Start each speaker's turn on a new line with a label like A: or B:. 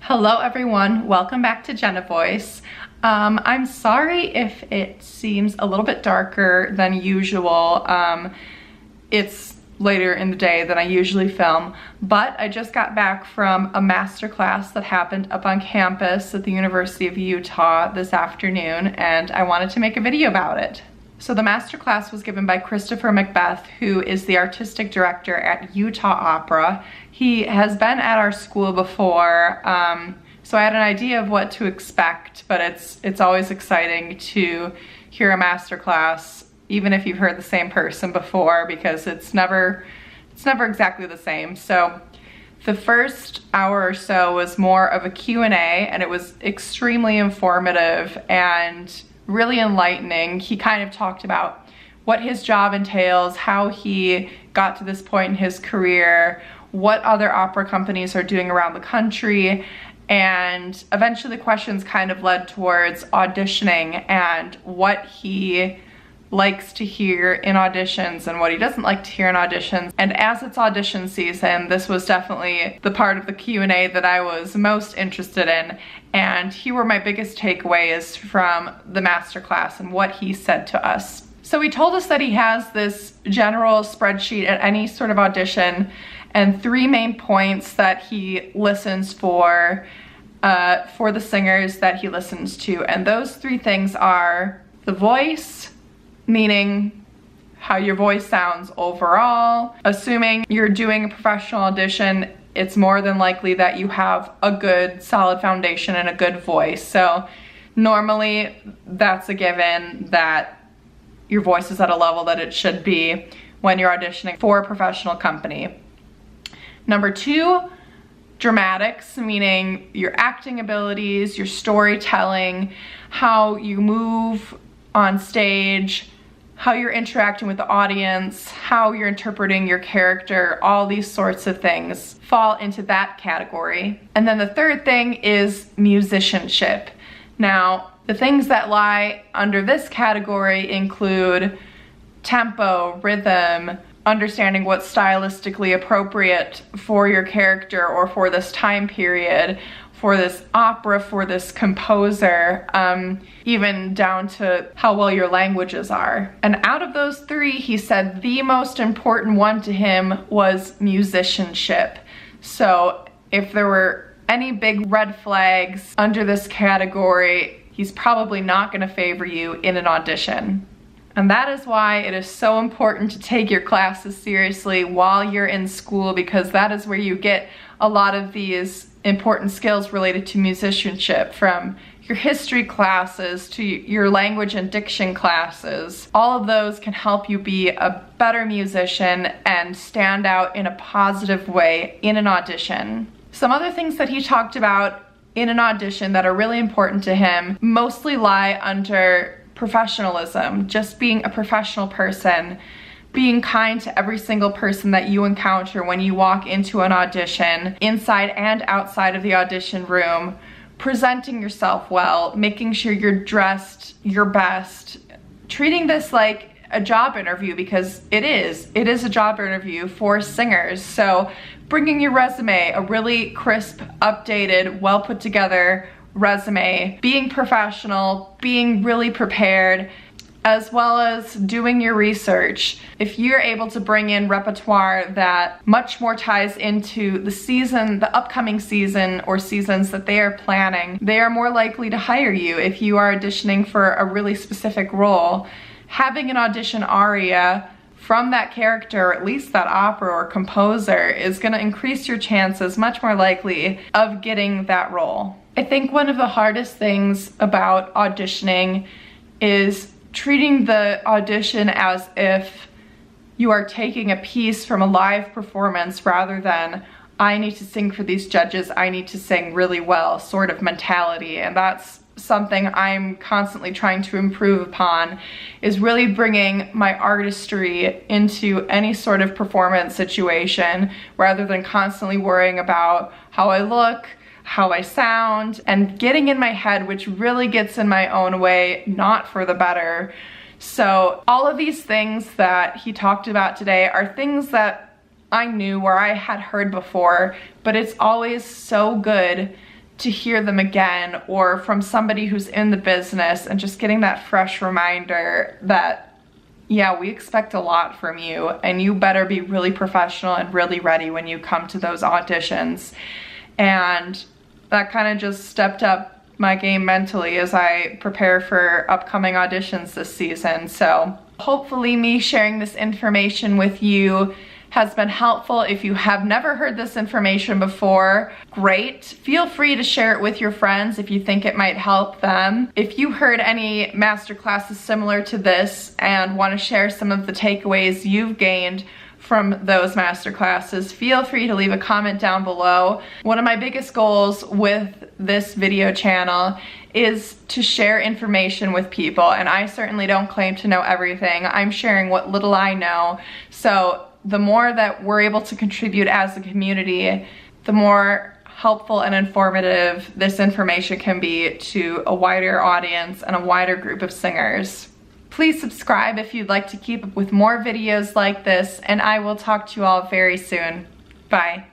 A: Hello everyone, welcome back to Jenna Voice. I'm sorry if it seems a little bit darker than usual. It's later in the day than I usually film, but I just got back from a masterclass that happened up on campus at the University of Utah this afternoon, and I wanted to make a video about it. So the masterclass was given by Christopher McBeth, who is the artistic director at Utah Opera. He has been at our school before, so I had an idea of what to expect, but it's always exciting to hear a masterclass, even if you've heard the same person before, because it's never exactly the same. So the first hour or so was more of a Q&A, and it was extremely informative and really enlightening. He kind of talked about what his job entails, how he got to this point in his career, what other opera companies are doing around the country, and eventually the questions kind of led towards auditioning and what he likes to hear in auditions and what he doesn't like to hear in auditions. And as it's audition season, this was definitely the part of the Q&A that I was most interested in, and here were my biggest takeaways from the masterclass and what he said to us. So he told us that he has this general spreadsheet at any sort of audition and three main points that he listens for the singers that he listens to. And those three things are the voice, meaning how your voice sounds overall. Assuming you're doing a professional audition, it's more than likely that you have a good solid foundation and a good voice. So normally that's a given that your voice is at a level that it should be when you're auditioning for a professional company. Number two, dramatics, meaning your acting abilities, your storytelling, how you move on stage, how you're interacting with the audience, how you're interpreting your character, all these sorts of things fall into that category. And then the third thing is musicianship. Now, the things that lie under this category include tempo, rhythm, understanding what's stylistically appropriate for your character or for this time period, for this opera, for this composer, even down to how well your languages are. And out of those three, he said the most important one to him was musicianship. So if there were any big red flags under this category, he's probably not going to favor you in an audition. And that is why it is so important to take your classes seriously while you're in school, because that is where you get a lot of these important skills related to musicianship, from your history classes to your language and diction classes. All of those can help you be a better musician and stand out in a positive way in an audition. Some other things that he talked about in an audition that are really important to him mostly lie under professionalism, just being a professional person, being kind to every single person that you encounter when you walk into an audition, inside and outside of the audition room, presenting yourself well, making sure you're dressed your best, treating this like a job interview, because it is a job interview for singers. So bringing your resume, a really crisp, updated, well put together resume, being professional, being really prepared, as well as doing your research. If you're able to bring in repertoire that much more ties into the season, the upcoming season or seasons that they are planning, they are more likely to hire you if you are auditioning for a really specific role. Having an audition aria from that character, or at least that opera or composer, is going to increase your chances much more likely of getting that role. I think one of the hardest things about auditioning is treating the audition as if you are taking a piece from a live performance rather than, I need to sing for these judges, I need to sing really well sort of mentality. And that's something I'm constantly trying to improve upon, is really bringing my artistry into any sort of performance situation rather than constantly worrying about how I look, how I sound, and getting in my head, which really gets in my own way, not for the better. So all of these things that he talked about today are things that I knew or I had heard before, but it's always so good to hear them again, or from somebody who's in the business, and just getting that fresh reminder that, yeah, we expect a lot from you, and you better be really professional and really ready when you come to those auditions. And that kind of just stepped up my game mentally as I prepare for upcoming auditions this season. So hopefully me sharing this information with you has been helpful. If you have never heard this information before, great. Feel free to share it with your friends if you think it might help them. If you heard any masterclasses similar to this and want to share some of the takeaways you've gained from those masterclasses, feel free to leave a comment down below. One of my biggest goals with this video channel is to share information with people, and I certainly don't claim to know everything. I'm sharing what little I know. So the more that we're able to contribute as a community, the more helpful and informative this information can be to a wider audience and a wider group of singers. Please subscribe if you'd like to keep up with more videos like this, and I will talk to you all very soon. Bye.